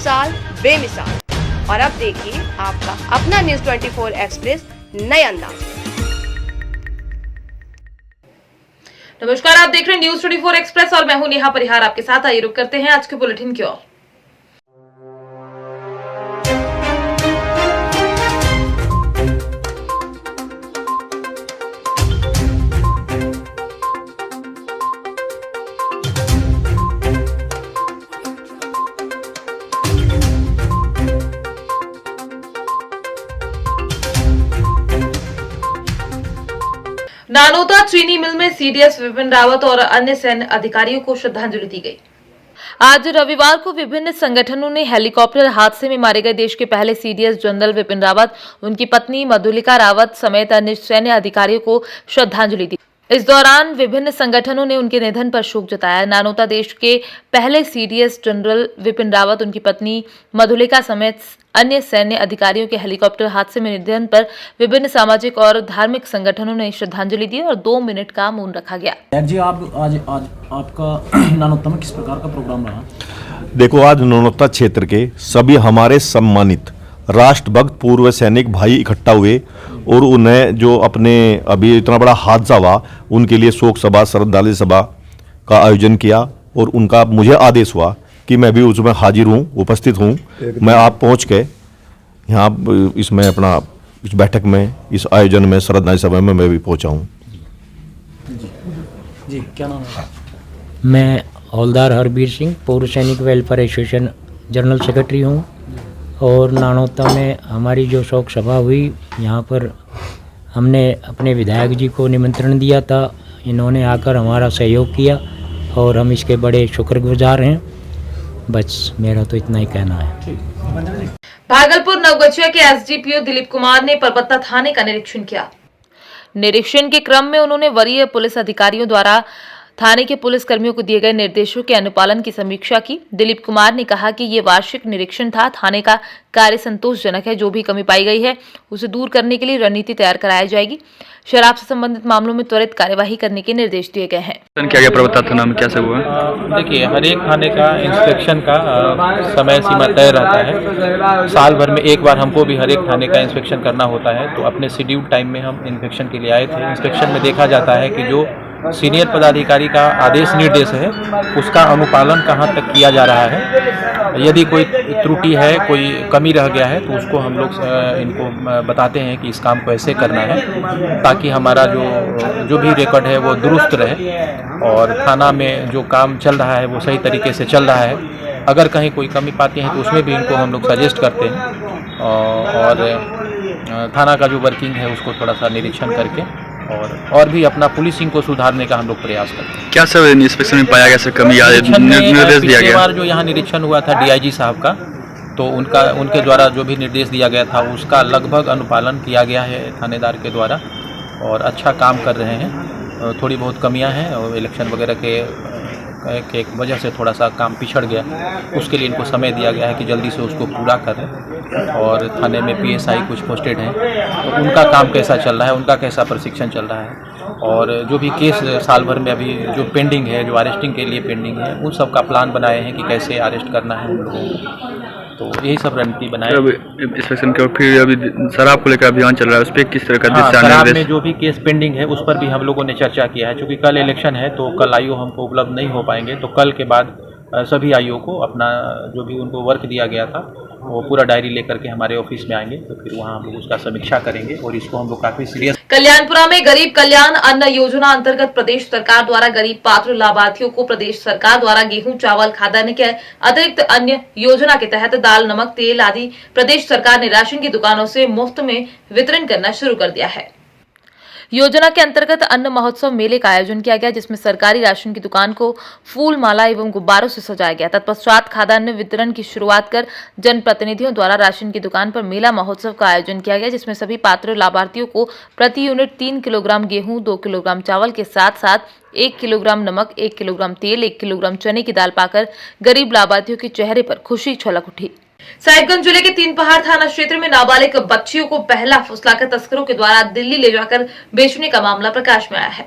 मिसाल बेमिसाल। और अब देखिए आपका अपना न्यूज़ 24 एक्सप्रेस नए अंदाज में। नमस्कार, आप देख रहे हैं न्यूज़ 24 एक्सप्रेस और मैं हूं नेहा परिहार आपके साथ। आइए रुक करते हैं आज के बुलेटिन की ओर। नानोता चीनी मिल में सीडीएस विपिन रावत और अन्य सैन्य अधिकारियों को श्रद्धांजलि दी गई। आज रविवार को विभिन्न संगठनों ने हेलीकॉप्टर हादसे में मारे गए देश के पहले सीडीएस जनरल विपिन रावत, उनकी पत्नी मधुलिका रावत समेत अन्य सैन्य अधिकारियों को श्रद्धांजलि दी। इस दौरान विभिन्न संगठनों ने उनके निधन पर शोक जताया। नानोता देश के पहले सीडीएस जनरल विपिन रावत, उनकी पत्नी मधुलिका समेत अन्य सैन्य अधिकारियों के हेलीकॉप्टर हादसे में निधन पर विभिन्न सामाजिक और धार्मिक संगठनों ने श्रद्धांजलि दी और 2 मिनट का मौन रखा गया। जी, आप आज आपका नानोता में किस प्रकार का प्रोग्राम रहा? देखो, आज नानोता क्षेत्र के सभी हमारे सम्मानित राष्ट्रभक्त पूर्व सैनिक भाई इकट्ठा हुए और उन्हें जो अपने अभी इतना बड़ा हादसा हुआ उनके लिए शोक सभा, श्रद्धांजलि सभा का आयोजन किया और उनका मुझे आदेश हुआ कि मैं भी उसमें हाजिर हूँ, उपस्थित हूँ। मैं आप पहुँच के यहाँ इसमें अपना इस बैठक में, इस आयोजन में, श्रद्धांजलि सभा में मैं भी पहुँचा हूँ। जी, क्या नाम है? मैं हौलदार हरबीर सिंह, पूर्व सैनिक वेलफेयर एसोसिएशन जनरल सेक्रेटरी हूँ। और नानोता में हमारी जो शोक सभा हुई, यहाँ पर हमने अपने विधायक जी को निमंत्रण दिया था। इन्होंने आकर हमारा सहयोग किया और हम इसके बड़े शुक्रगुजार हैं। बस मेरा तो इतना ही कहना है। भागलपुर नवगछिया के एसडीपीओ दिलीप कुमार ने परबत्ता थाने का निरीक्षण किया। निरीक्षण के क्रम में उन्होंने वरीय पुलिस अधिकारियों द्वारा थाने के पुलिस कर्मियों को दिए गए निर्देशों के अनुपालन की समीक्षा की। दिलीप कुमार ने कहा कि ये वार्षिक निरीक्षण था। थाने का कार्य संतोषजनक है। जो भी कमी पाई गई है उसे दूर करने के लिए रणनीति तैयार कराई जाएगी। शराब से संबंधित मामलों में त्वरित कार्यवाही करने के निर्देश दिए गए हैं। क्या क्या परबत्ता थाना में कैसे हुआ? देखिए, हर एक थाने का इंस्पेक्शन का समय सीमा तय रहता है। साल भर में एक बार हमको भी हर एक थाने का इंस्पेक्शन करना होता है। तो अपने शेड्यूल टाइम में हम इंस्पेक्शन के लिए आए थे। इंस्पेक्शन में देखा जाता है कि जो सीनियर पदाधिकारी का आदेश निर्देश है उसका अनुपालन कहाँ तक किया जा रहा है। यदि कोई त्रुटि है, कोई कमी रह गया है, तो उसको हम लोग इनको बताते हैं कि इस काम को ऐसे करना है ताकि हमारा जो भी रिकॉर्ड है वो दुरुस्त रहे और थाना में जो काम चल रहा है वो सही तरीके से चल रहा है। अगर कहीं कोई कमी पाते हैं तो उसमें भी इनको हम लोग सजेस्ट करते हैं और थाना का जो वर्किंग है उसको थोड़ा सा निरीक्षण करके और भी अपना पुलिसिंग को सुधारने का हम लोग प्रयास करते हैं। क्या सब इंस्पेक्शन में पाया गया, सर कमी या निर्देश दिया गया? बार जो यहाँ निरीक्षण हुआ था डीआईजी साहब का, तो उनके द्वारा जो भी निर्देश दिया गया था उसका लगभग अनुपालन किया गया है थानेदार के द्वारा और अच्छा काम कर रहे हैं। थोड़ी बहुत कमियां हैं और इलेक्शन वगैरह के वजह से थोड़ा सा काम पिछड़ गया, उसके लिए इनको समय दिया गया है कि जल्दी से उसको पूरा करें। और थाने में पीएसआई कुछ पोस्टेड हैं, तो उनका काम कैसा चल रहा है, उनका कैसा प्रशिक्षण चल रहा है और जो भी केस साल भर में अभी जो पेंडिंग है, जो अरेस्टिंग के लिए पेंडिंग है, उन सब का प्लान बनाए हैं कि कैसे अरेस्ट करना है उन लोगों को। तो यही सब रणनीति बनाए। इंस्पेक्शन के फिर अभी शराब को लेकर अभियान चल रहा है, उस पर किस तरह का शराब में जो भी केस पेंडिंग है उस पर भी हम लोगों ने चर्चा किया है। चूँकि कल इलेक्शन है तो कल आईओ हमको उपलब्ध नहीं हो पाएंगे, तो कल के बाद सभी आईओ को अपना जो भी उनको वर्क दिया गया था वो पूरा डायरी लेकर के हमारे ऑफिस में आएंगे, तो फिर वहाँ हम लोग उसका समीक्षा करेंगे और इसको हम लोग काफी सीरियस। कल्याणपुरा में गरीब कल्याण अन्न योजना अंतर्गत प्रदेश सरकार द्वारा गरीब पात्र लाभार्थियों को प्रदेश सरकार द्वारा गेहूं, चावल, खाद्यान्न के अतिरिक्त अन्य योजना के तहत दाल, नमक, तेल आदि प्रदेश सरकार ने राशन की दुकानों से मुफ्त में वितरण करना शुरू कर दिया है। योजना के अंतर्गत अन्न महोत्सव मेले का आयोजन किया गया, जिसमें सरकारी राशन की दुकान को फूल माला एवं गुब्बारों से सजाया गया। तत्पश्चात खाद्यान्न वितरण की शुरुआत कर जनप्रतिनिधियों द्वारा राशन की दुकान पर मेला महोत्सव का आयोजन किया गया, जिसमें सभी पात्र लाभार्थियों को प्रति यूनिट 3 किलोग्राम गेहूं, 2 किलोग्राम चावल के साथ साथ 1 किलोग्राम नमक, 1 किलोग्राम तेल, 1 किलोग्राम चने की दाल पाकर गरीब लाभार्थियों के चेहरे पर खुशी छलक उठी। साहिबगंज जिले के 3 पहाड़ थाना क्षेत्र में नाबालिग बच्चियों को पहला फुसलाकर तस्करों के द्वारा दिल्ली ले जाकर बेचने का मामला प्रकाश में आया है।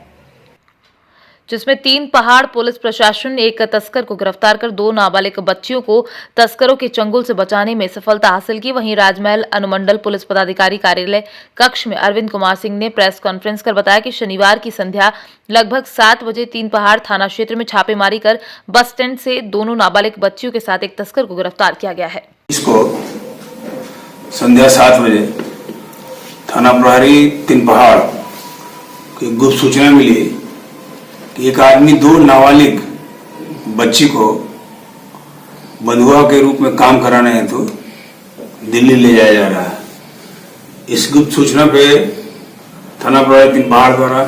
जिसमें 3 पहाड़ पुलिस प्रशासन ने एक तस्कर को गिरफ्तार कर 2 नाबालिग बच्चियों को तस्करों के चंगुल से बचाने में सफलता हासिल की। वहीं राजमहल अनुमंडल पुलिस पदाधिकारी कार्यालय कक्ष में अरविंद कुमार सिंह ने प्रेस कॉन्फ्रेंस कर बताया कि शनिवार की संध्या लगभग 7 बजे 3 पहाड़ थाना क्षेत्र में छापेमारी कर बस स्टैंड से दोनों नाबालिग बच्चियों के साथ एक तस्कर को गिरफ्तार किया गया है। इसको संध्या 7 बजे थाना प्रभारी 3 पहाड़ की गुप्त सूचना मिली कि एक आदमी 2 नाबालिग बच्ची को बंधुआ के रूप में काम कराने हेतु दिल्ली ले जाया जा रहा है। इस गुप्त सूचना पे थाना प्रभारी 3 पहाड़ द्वारा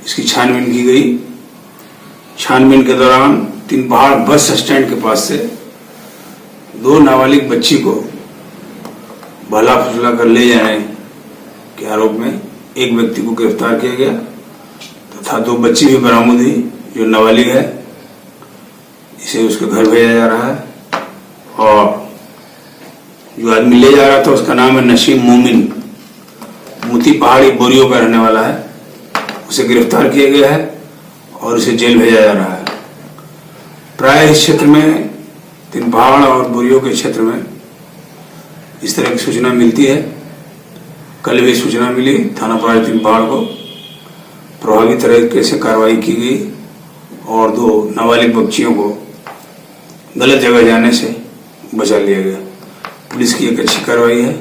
इसकी छानबीन की गई। छानबीन के दौरान 3 पहाड़ बस स्टैंड के पास से 2 नाबालिग बच्ची को भला फुसला कर ले जाने के आरोप में एक व्यक्ति को गिरफ्तार किया गया तथा 2 बच्ची भी बरामद हुई जो नाबालिग है। इसे उसके घर भेजा जा रहा है और जो आदमी ले जा रहा था उसका नाम है नसीम मोमिन, मोती पहाड़ी बोरियो का रहने वाला है। उसे गिरफ्तार किया गया है और उसे जेल भेजा जा रहा है। प्राय इस क्षेत्र में 3 पहाड़ और बोरियो के क्षेत्र में इस तरह की सूचना मिलती है। कल भी सूचना मिली, थाना प्रभारी 3 पहाड़ को प्रभावी तरीके से कार्रवाई की गई और 2 नाबालिग बच्चियों को गलत जगह जाने से बचा लिया गया। पुलिस की एक अच्छी कार्रवाई है,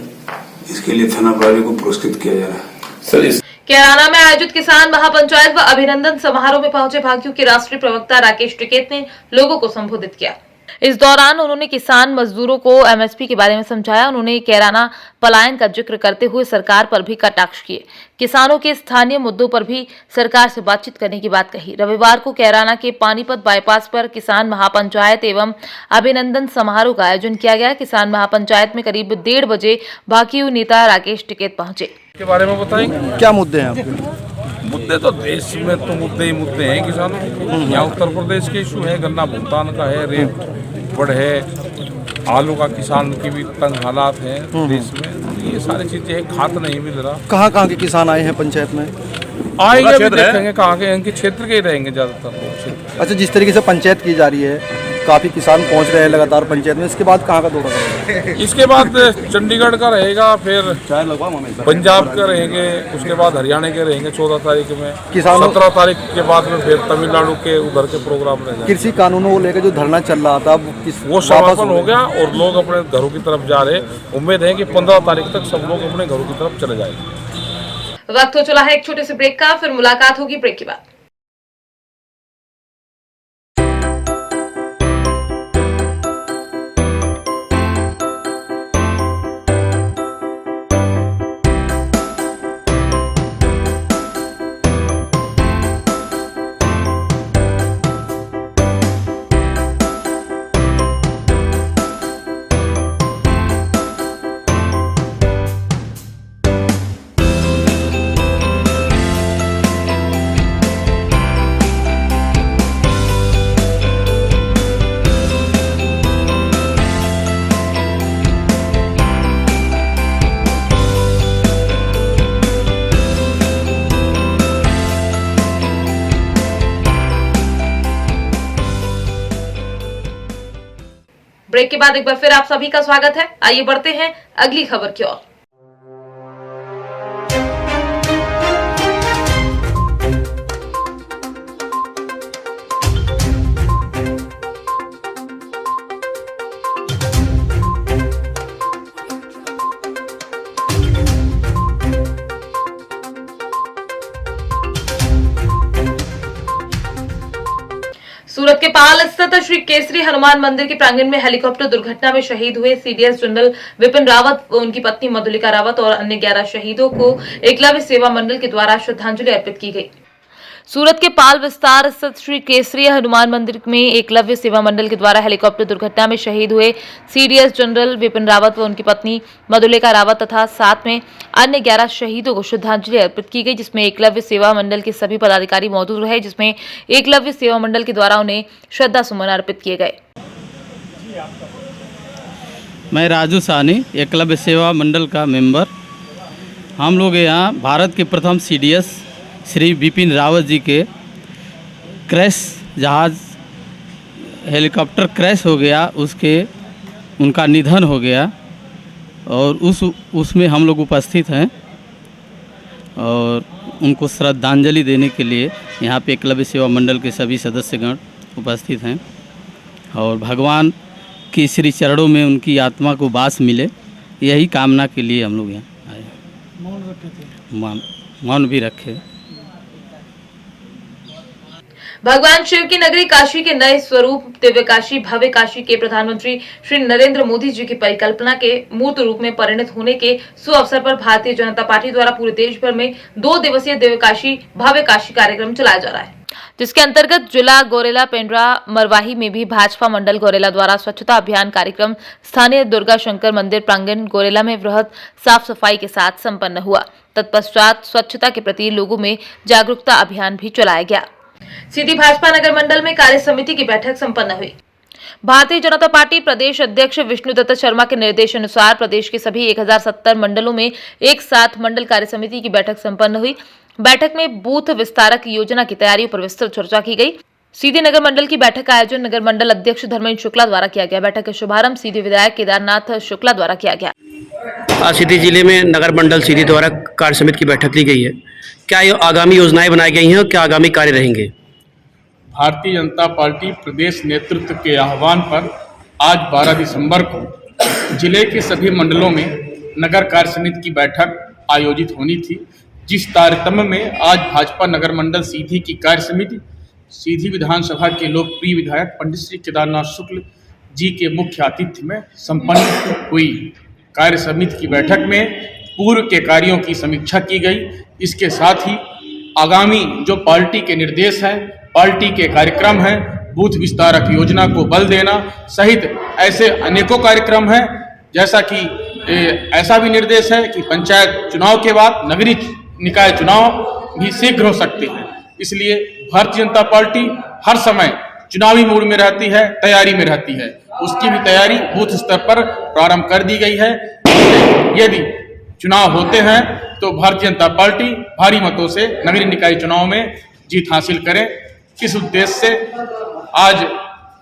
इसके लिए थाना प्रभारी को पुरस्कृत किया जा रहा है। कैराना में आयोजित किसान महापंचायत व अभिनंदन समारोह में पहुंचे भाकियू के राष्ट्रीय प्रवक्ता राकेश टिकैत ने लोगों को संबोधित किया। इस दौरान उन्होंने किसान मजदूरों को एमएसपी के बारे में समझाया। उन्होंने कैराना पलायन का जिक्र करते हुए सरकार पर भी कटाक्ष किए। किसानों के स्थानीय मुद्दों पर भी सरकार से बातचीत करने की बात कही। रविवार को कैराना के पानीपत बाईपास पर किसान महापंचायत एवं अभिनंदन समारोह का आयोजन किया गया। किसान महापंचायत में करीब 1:30 बजे भाकियू नेता राकेश टिकैत पहुंचे। के बारे में बताएंगे क्या मुद्दे हैं आपके? मुद्दे तो देश में तो मुद्दे ही मुद्दे हैं किसानों के। यहाँ उत्तर प्रदेश के इशू है, गन्ना भुगतान का है, रेट बढ़े, आलू का किसान की भी तंग हालात हैं देश में। ये सारी चीजें हैं, खाद नहीं मिल रहा। कहाँ के किसान आए हैं पंचायत में? आएंगे भी देखेंगे कहाँ के, इनके क्षेत्र के ही रहेंगे ज्यादातर। अच्छा, जिस तरीके से पंचायत की जा रही है, काफी किसान पहुंच रहे हैं लगातार पंचायत में, इसके बाद कहाँ का दौरा करेंगे? इसके बाद चंडीगढ़ का रहेगा, फिर पंजाब का रहेंगे, उसके बाद हरियाणा के रहेंगे 14 तारीख में। 17 तारीख के बाद में फिर तमिलनाडु के उधर के प्रोग्राम रहेगा। कृषि कानूनों को लेकर जो धरना चल रहा था वो समापन हो गया और लोग अपने घरों की तरफ जा रहे। उम्मीद है कि 15 तारीख तक सब लोग अपने घरों की तरफ चले जाएंगे। वक्त हो चला है एक छोटे से ब्रेक का, फिर मुलाकात होगी ब्रेक के बाद। ब्रेक के बाद एक बार फिर आप सभी का स्वागत है। आइए बढ़ते हैं अगली खबर की ओर। सूरत के पाल स्थित श्री केसरी हनुमान मंदिर के प्रांगण में हेलीकॉप्टर दुर्घटना में शहीद हुए सीडीएस जनरल विपिन रावत, उनकी पत्नी मधुलिका रावत और अन्य 11 शहीदों को एकलव्य सेवा मंडल के द्वारा श्रद्धांजलि अर्पित की गई। सूरत के पाल विस्तार स्थित श्री केसरी हनुमान मंदिर में एकलव्य सेवा मंडल के द्वारा हेलीकॉप्टर दुर्घटना में शहीद हुए सीडीएस जनरल विपिन रावत व उनकी पत्नी मधुलिका रावत तथा साथ में अन्य 11 शहीदों को श्रद्धांजलि अर्पित की गई, जिसमें एकलव्य सेवा मंडल के सभी पदाधिकारी मौजूद रहे, जिसमें एकलव्य सेवा मंडल के द्वारा उन्हें श्रद्धा सुमन अर्पित किए गए। मैं राजू साहनी, एकलव्य सेवा मंडल का मेंबर। हम लोग यहाँ भारत के प्रथम सीडीएस श्री विपिन रावत जी के जहाज़ हेलीकॉप्टर क्रैश हो गया, उनका निधन हो गया और उसमें हम लोग उपस्थित हैं और उनको श्रद्धांजलि देने के लिए यहाँ पे एकलव्य सेवा मंडल के सभी सदस्यगण उपस्थित हैं और भगवान के श्री चरणों में उनकी आत्मा को वास मिले, यही कामना के लिए हम लोग यहाँ आए। मौन भी रखे। भगवान शिव की नगरी काशी के नए स्वरूप दिव्य काशी भव्य काशी के प्रधानमंत्री श्री नरेंद्र मोदी जी की परिकल्पना के मूर्त रूप में परिणत होने के शुभ अवसर पर भारतीय जनता पार्टी द्वारा पूरे देश भर में 2 दिवसीय दिव्य काशी भव्य काशी कार्यक्रम चलाया जा रहा है, जिसके अंतर्गत जिला गोरेला पेंड्रा मरवाही में भी भाजपा मंडल गोरेला द्वारा स्वच्छता अभियान कार्यक्रम स्थानीय दुर्गा शंकर मंदिर प्रांगण गोरेला में वृहद साफ सफाई के साथ संपन्न हुआ। तत्पश्चात स्वच्छता के प्रति लोगों में जागरूकता अभियान भी चलाया गया। सीधी भाजपा नगर मंडल में कार्य समिति की बैठक संपन्न हुई। भारतीय जनता पार्टी प्रदेश अध्यक्ष विष्णुदत्त शर्मा के निर्देशानुसार प्रदेश के सभी 1070 मंडलों में एक साथ मंडल कार्य समिति की बैठक संपन्न हुई। बैठक में बूथ विस्तारक योजना की तैयारियों पर विस्तृत चर्चा की गई। सीधी नगर मंडल की बैठक का आयोजन नगर मंडल अध्यक्ष धर्मेंद्र शुक्ला द्वारा किया गया। बैठक का शुभारंभ सीधी विधायक केदारनाथ शुक्ला द्वारा किया गया। आज सीधी जिले में नगर मंडल सीधी द्वारा कार्य समिति की बैठक ली गई है। क्या आगामी योजनाएं बनाई गई हैं और क्या आगामी कार्य रहेंगे? भारतीय जनता पार्टी प्रदेश नेतृत्व के आह्वान पर आज 12 दिसंबर को जिले के सभी मंडलों में नगर कार्य समिति की बैठक आयोजित होनी थी, जिस तारतम्य में आज भाजपा नगर मंडल सीधी की कार्य समिति सीधी विधानसभा के लोकप्रिय विधायक पंडित श्री केदारनाथ शुक्ल जी के मुख्य आतिथ्य में संपन्न हुई। कार्य समिति की बैठक में पूर्व के कार्यों की समीक्षा की गई। इसके साथ ही आगामी जो पार्टी के निर्देश हैं, पार्टी के कार्यक्रम हैं, बूथ विस्तारक योजना को बल देना सहित ऐसे अनेकों कार्यक्रम हैं, जैसा कि ऐसा भी निर्देश है कि पंचायत चुनाव के बाद नगरीय निकाय चुनाव भी शीघ्र हो सकते हैं। इसलिए भारतीय जनता पार्टी हर समय चुनावी मूड में रहती है, तैयारी में रहती है। उसकी भी तैयारी बूथ स्तर पर प्रारंभ कर दी गई है। यदि चुनाव होते हैं तो भारतीय जनता पार्टी भारी मतों से नगरीय निकाय चुनाव में जीत हासिल करे। इस उद्देश्य से आज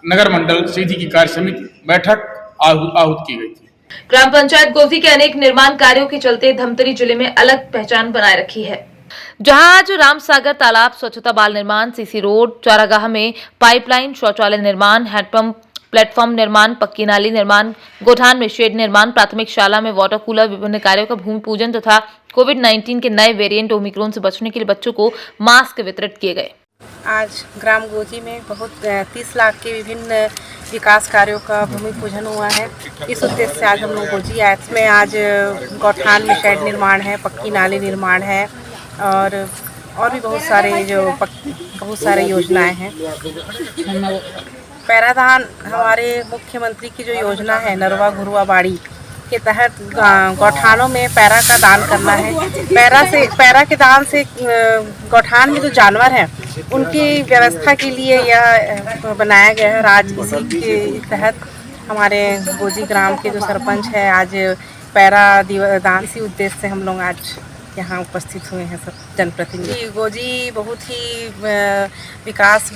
नगर मंडल सीधी की कार्य समिति बैठक आहूत की गई थी। ग्राम पंचायत गोजी के अनेक निर्माण कार्यों के चलते धमतरी जिले में अलग पहचान बनाए रखी है, जहां आज रामसागर तालाब स्वच्छता बाल निर्माण, सीसी रोड, चारागाह में पाइपलाइन, शौचालय निर्माण, हैंडपंप, प्लेटफॉर्म निर्माण, पक्की नाली निर्माण, गोठान में शेड निर्माण, प्राथमिक शाला में वाटर कूलर, विभिन्न कार्यों का भूमि पूजन तथा कोविड-19 के नए वेरिएंट ओमिक्रॉन से बचने के लिए बच्चों को मास्क वितरित किए गए। आज ग्राम गोजी में बहुत 30 लाख के विभिन्न विकास कार्यों का भूमि पूजन हुआ है। इस उद्देश्य से आज हम लोग गोजी आए। इसमें आज गौठान में शेड निर्माण है, पक्की नाली निर्माण है और भी बहुत सारे योजनाएं हैं। पैरादान हमारे मुख्यमंत्री की जो योजना है नरवा घुरवा बाड़ी के तहत गौठानों में पैरा का दान करना है। पैरा के दान से गौठान में जो जानवर हैं उनकी व्यवस्था के लिए यह बनाया गया है। आज इसी के तहत हमारे गोजी ग्राम के जो सरपंच है आज पैरा दान, इसी उद्देश्य से हम लोग आज यहाँ उपस्थित हुए हैं सब जनप्रतिनिधि। गोजी बहुत ही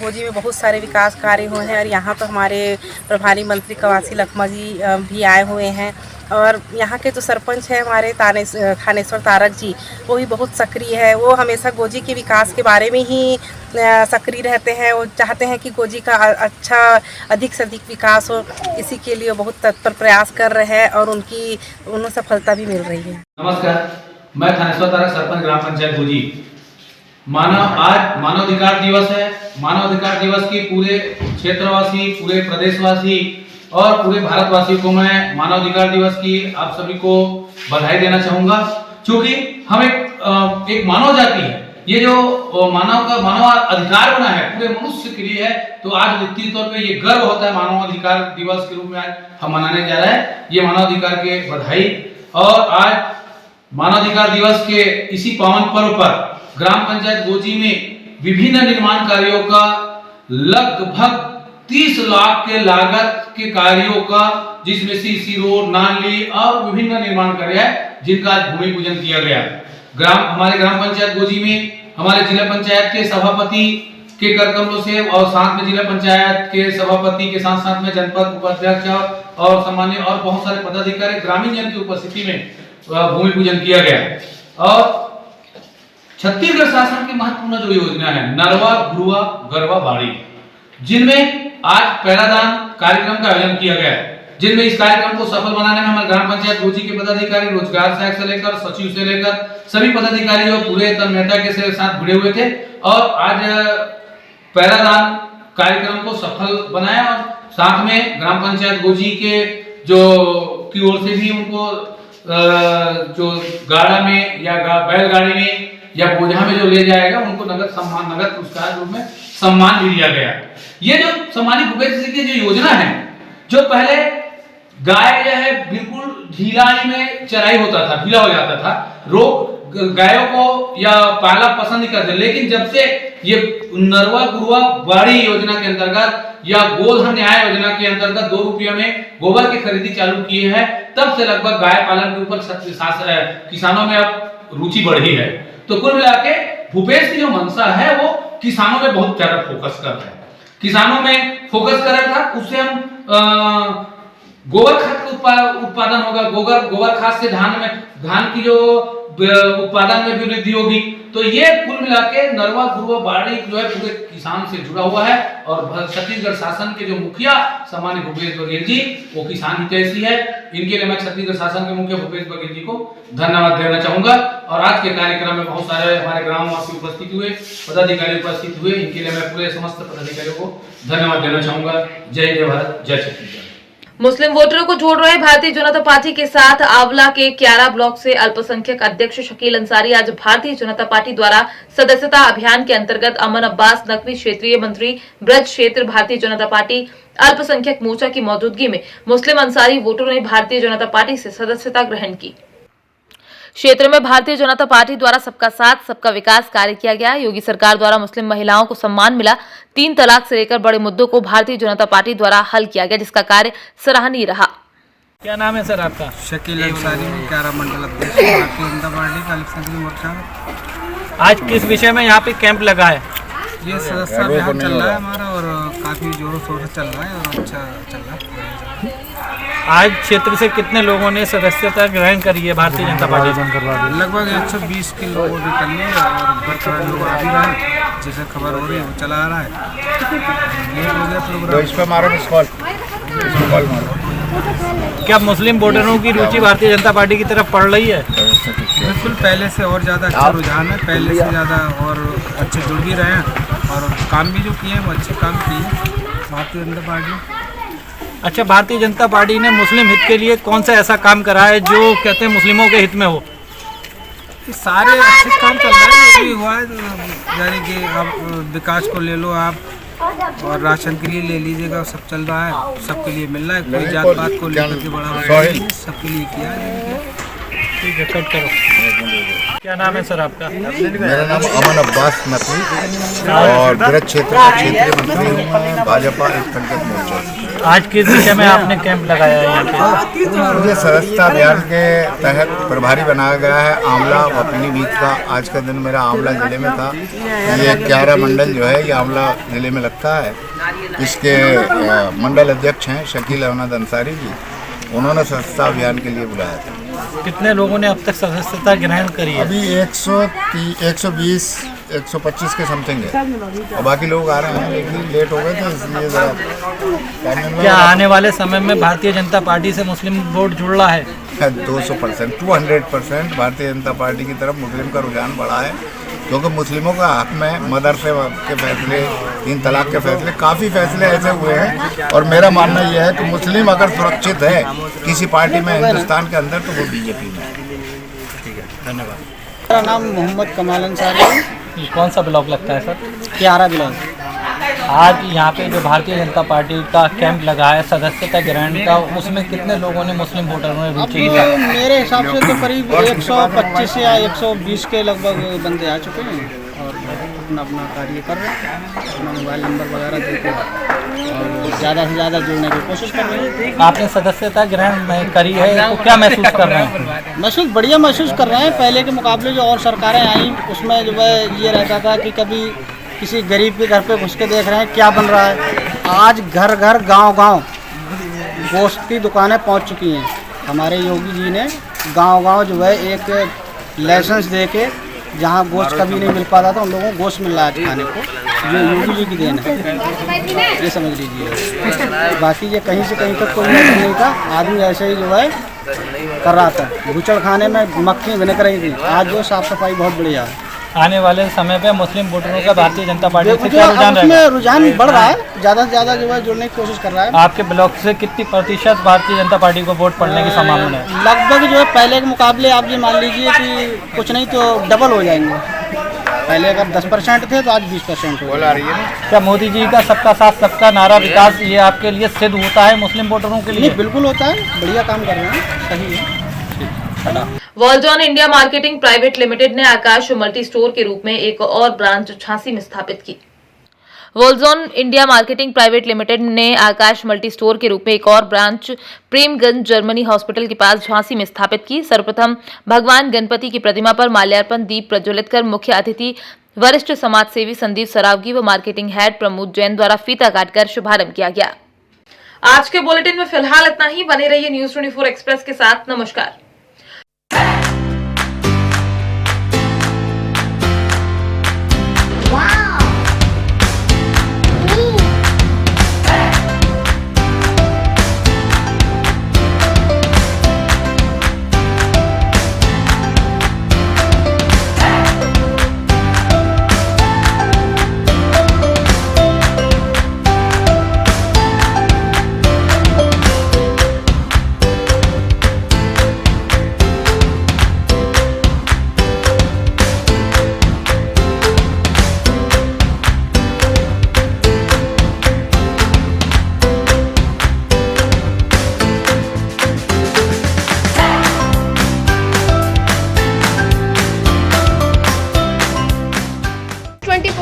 गोजी में बहुत सारे विकास कार्य हुए हैं और यहाँ तो हमारे प्रभारी मंत्री कवासी लखमा जी भी आए हुए हैं और यहाँ के जो सरपंच है हमारे थानेश्वर तारक जी, वो भी बहुत सक्रिय है। वो हमेशा गोजी के विकास के बारे में ही सक्रिय रहते हैं। वो चाहते हैं कि गोजी का अच्छा अधिक से अधिक विकास हो, इसी के लिए बहुत तत्पर प्रयास कर रहे हैं और उन्हें सफलता भी मिल रही है। नमस्कार, मैं थानेश्वर तारक, सरपंच ग्राम पंचायत गोजी। आज मानवाधिकार दिवस है। मानवाधिकार दिवस की पूरे क्षेत्रवासी, पूरे प्रदेशवासी और पूरे भारतवासियों को मैं मानवाधिकार दिवस की आप सभी को बधाई देना चाहूंगा, क्योंकि हम एक मानव जाति है। ये जो मानव अधिकार बना है पूरे मनुष्य के लिए है, तो आज व्यक्तिगत तौर पे ये गर्व होता है मानव अधिकार दिवस के रूप में आज हम मनाने जा रहे हैं। ये मानवाधिकार के बधाई। और आज मानवाधिकार दिवस के इसी पावन पर्व पर ग्राम पंचायत गोजी में विभिन्न निर्माण कार्यों का लगभग 30 लाख के लागत के कार्यों का, जिसमें सीसी रोड, नाली और विभिन्न निर्माण कार्य है, जिनका आज भूमि पूजन किया गया। हमारे ग्राम पंचायत गोजी में हमारे जिला पंचायत के सभापति के करकमलों से और साथ में जिला पंचायत के सभापति के साथ साथ में जनपद उपाध्यक्ष और सामान्य और बहुत सारे पदाधिकारी ग्रामीण जन की उपस्थिति में भूमि पूजन किया गया। और छत्तीसगढ़ शासन की महत्वपूर्ण जो योजना है नरवा घुरुवा गरवा बाड़ी, जिनमें आज पहलादान कार्यक्रम का आयोजन किया गया, जिनमें इस कार्यक्रम को सफल बनाने में हमारे ग्राम पंचायत गोजी के पदाधिकारी, रोजगार सहायक से लेकर सचिव से लेकर सभी पदाधिकारी जो पूरे तन्मयता के साथ जुड़े हुए थे और आज पहलादान कार्यक्रम को सफल बनाया। और साथ में ग्राम पंचायत गोजी के जो की ओर से भी उनको जो गाड़ा में या बैलगाड़ी में या बोझा में जो ले जाएगा उनको नगद पुरस्कार रूप में सम्मान भी दिया गया। ये जो सम्मानित भूपेश जी की जो योजना है, जो पहले गाय जो है बिल्कुल ढीलाई में चराई होता था, ढीला हो जाता था, लोग गायों को या पाला पसंद नहीं करते, लेकिन जब से ये नरवा गुरुवा बाड़ी योजना के अंतर्गत या गोधन न्याय योजना के अंतर्गत 2 रुपये में गोबर की खरीदी चालू की है, तब से लगभग गाय पालन के ऊपर किसानों में अब रुचि बढ़ी है। तो कुल मिला के भूपेश की जो मंशा है वो किसानों में बहुत ज्यादा फोकस कर रहे हैं, किसानों में फोकस कर रहा था। उससे हम गोबर खाद का उत्पादन होगा, गोबर खाद से धान की जो उत्पादन में भी वृद्धि होगी। तो ये कुल मिला के नरवा गुरुवा बाड़ी जो है पूरे किसान से जुड़ा हुआ है। और छत्तीसगढ़ शासन के जो मुखिया सामान्य भूपेश बघेल जी वो किसान हितैषी है, इनके लिए मैं छत्तीसगढ़ शासन के मुखिया भूपेश बघेल जी को धन्यवाद देना चाहूंगा। और आज के कार्यक्रम में बहुत सारे हमारे ग्रामवासी उपस्थित हुए, पदाधिकारी उपस्थित हुए, इनके लिए मैं पूरे समस्त पदाधिकारियों को धन्यवाद देना चाहूंगा। जय जय भारत, जय छत्तीसगढ़। मुस्लिम वोटरों को जोड़ रहे भारतीय जनता पार्टी के साथ आंवला के 11 ब्लॉक से अल्पसंख्यक अध्यक्ष शकील अंसारी आज भारतीय जनता पार्टी द्वारा सदस्यता अभियान के अंतर्गत अमन अब्बास नकवी क्षेत्रीय मंत्री ब्रज क्षेत्र भारतीय जनता पार्टी अल्पसंख्यक मोर्चा की मौजूदगी में मुस्लिम अंसारी वोटरों ने भारतीय जनता पार्टी से सदस्यता ग्रहण की। क्षेत्र में भारतीय जनता पार्टी द्वारा सबका साथ सबका विकास कार्य किया गया। योगी सरकार द्वारा मुस्लिम महिलाओं को सम्मान मिला। 3 तलाक से लेकर बड़े मुद्दों को भारतीय जनता पार्टी द्वारा हल किया गया, जिसका कार्य सराहनीय रहा। क्या नाम है सर आपका? शकील अंसारी, 11 मंडल अध्यक्ष भारतीय जनता पार्टी का अल्पसंख्यक मोर्चा। आज किस विषय में यहाँ पे कैंप लगा है? ये सदस्यता अभियान चल रहा है हमारा और काफी जोरों शोर से चल रहा है और अच्छा चल रहा है। आज क्षेत्र से कितने लोगों ने सदस्यता ग्रहण करी है भारतीय जनता पार्टी? लगभग 120 के लोगों ने कर लिया और बरकरार लोग आ भी रहे हैं, जैसे खबर हो रही है वो चला आ रहा है। लेट हो गया प्रोग्राम। क्या मुस्लिम वोटरों की रुचि भारतीय जनता पार्टी की तरफ पड़ रही है? बिल्कुल, पहले से और ज़्यादा अच्छा रुझान है, पहले से ज़्यादा और अच्छे जुड़ भी रहे हैं और काम भी जो किए हैं वो अच्छे काम किए भारतीय जनता पार्टी। अच्छा, भारतीय जनता पार्टी ने मुस्लिम हित के लिए कौन सा ऐसा काम करा है जो कहते हैं मुस्लिमों के हित में हो? सारे अच्छे काम चल रहे हैं, जो भी हुआ है, यानी कि आप विकास को ले लो आप और राशन के लिए ले लीजिएगा, सब चल रहा है, सबके लिए मिल रहा है, कोई जात पात को लेकर के बड़ा सबके लिए किया है। ठीक है, कट करो। क्या नाम है सर आपका? मेरा नाम अमन अब्बास नकवी और ब्रज क्षेत्र का क्षेत्रीय मंत्री हूँ, भाजपा अल्पसंख्यक मोर्चा। आज किस विषय में आपने कैंप लगाया है यहाँ पे? मुझे सदस्यता अभियान के तहत प्रभारी बनाया गया है आंवला अपनी बीच का। आज का दिन मेरा आंवला जिले में था। ये 11 मंडल जो है ये आंवला जिले में लगता है। इसके मंडल अध्यक्ष हैं शकील अहमद अंसारी जी, उन्होंने सदस्यता अभियान के लिए बुलाया था। कितने लोगों ने अब तक सदस्यता ग्रहण करी है? अभी 120 125 के समथिंग है और बाकी लोग आ रहे हैं, लेकिन लेट हो गए थे इसलिए जरा। क्या आने वाले समय में भारतीय जनता पार्टी से मुस्लिम वोट जुड़ रहा है? 200%, 200% भारतीय जनता पार्टी की तरफ मुस्लिम का रुझान बढ़ा है, क्योंकि मुस्लिमों का हक में मदरसे के फैसले, 3 तलाक के फैसले, काफ़ी फैसले ऐसे हुए हैं। और मेरा मानना यह है कि मुस्लिम अगर सुरक्षित है किसी पार्टी में हिंदुस्तान के अंदर तो वो बीजेपी में है। ठीक है, धन्यवाद। मेरा नाम मोहम्मद कमाल अंसारी है। कौन सा ब्लॉक लगता है सर? 11 ब्लॉक। आज यहाँ पे जो भारतीय जनता पार्टी का कैंप लगा है सदस्यता ग्रहण का, उसमें कितने लोगों ने मुस्लिम वोटरों में रुचि लिया? मेरे हिसाब से तो करीब 125 या 120 के लगभग बंदे आ चुके हैं और अपना अपना कार्य कर रहे हैं, अपना मोबाइल नंबर वगैरह देकर और ज़्यादा से ज़्यादा जुड़ने की कोशिश कर रहे हैं। आपने सदस्यता ग्रहण करी है तो क्या महसूस कर रहे हैं? महसूस बढ़िया महसूस कर रहे हैं। पहले के मुकाबले जो और सरकारें आई उसमें जो है ये रहता था कि कभी किसी गरीब के घर पे घुस के देख रहे हैं क्या बन रहा है। आज घर घर गांव-गांव गोश्त की दुकानें पहुंच चुकी हैं। हमारे योगी जी ने गांव-गांव जो है एक लाइसेंस दे के, जहाँ गोश्त कभी नहीं मिल पाता था उन लोगों को गोश्त मिल रहा है खाने को। ये योगी जी की देन है, ये समझ लीजिए। बाकी ये कहीं से कहीं तक कोई नहीं था, आदमी ऐसे ही जो है कर रहा था। भूचड़ खाने में मक्खी भिनक रही थी। आज जो साफ सफाई बहुत बढ़िया है। आने वाले समय पे मुस्लिम वोटरों का भारतीय जनता पार्टी से देखो क्या रुझान उसमें रहेगा? रुझान बढ़ रहा है, ज़्यादा से ज़्यादा जो है जुड़ने की कोशिश कर रहा है। आपके ब्लॉक से कितनी प्रतिशत भारतीय जनता पार्टी को वोट पड़ने की संभावना है? लगभग जो है पहले के मुकाबले आप ये मान लीजिए कि कुछ नहीं तो डबल हो जाएंगे। पहले अगर 10% थे तो आज 20% हो रही है। क्या मोदी जी का सबका साथ सबका नारा विकास ये आपके लिए सिद्ध होता है मुस्लिम वोटरों के लिए? बिल्कुल होता है, बढ़िया काम कर रहे हैं, सही है। वॉल्जॉन इंडिया मार्केटिंग प्राइवेट लिमिटेड ने आकाश मल्टी स्टोर के रूप में एक और ब्रांच झांसी में स्थापित की। वॉल्जॉन इंडिया मार्केटिंग प्राइवेट लिमिटेड ने आकाश मल्टी स्टोर के रूप में एक और ब्रांच प्रेमगंज जर्मनी हॉस्पिटल के पास झांसी में स्थापित की। सर्वप्रथम भगवान गणपति की प्रतिमा पर माल्यार्पण दीप प्रज्वलित कर मुख्य अतिथि वरिष्ठ समाजसेवी संदीप सरावगी व मार्केटिंग हेड प्रमोद जैन द्वारा फीता काटकर शुभारंभ किया गया। आज के बुलेटिन में फिलहाल इतना ही। बने रहिए न्यूज 24 एक्सप्रेस के साथ। नमस्कार।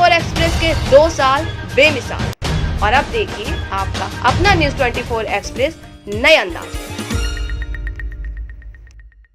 एक्सप्रेस के 2 साल बेमिसाल। और अब देखिए आपका अपना न्यूज़ 24 एक्सप्रेस नए अंदाज।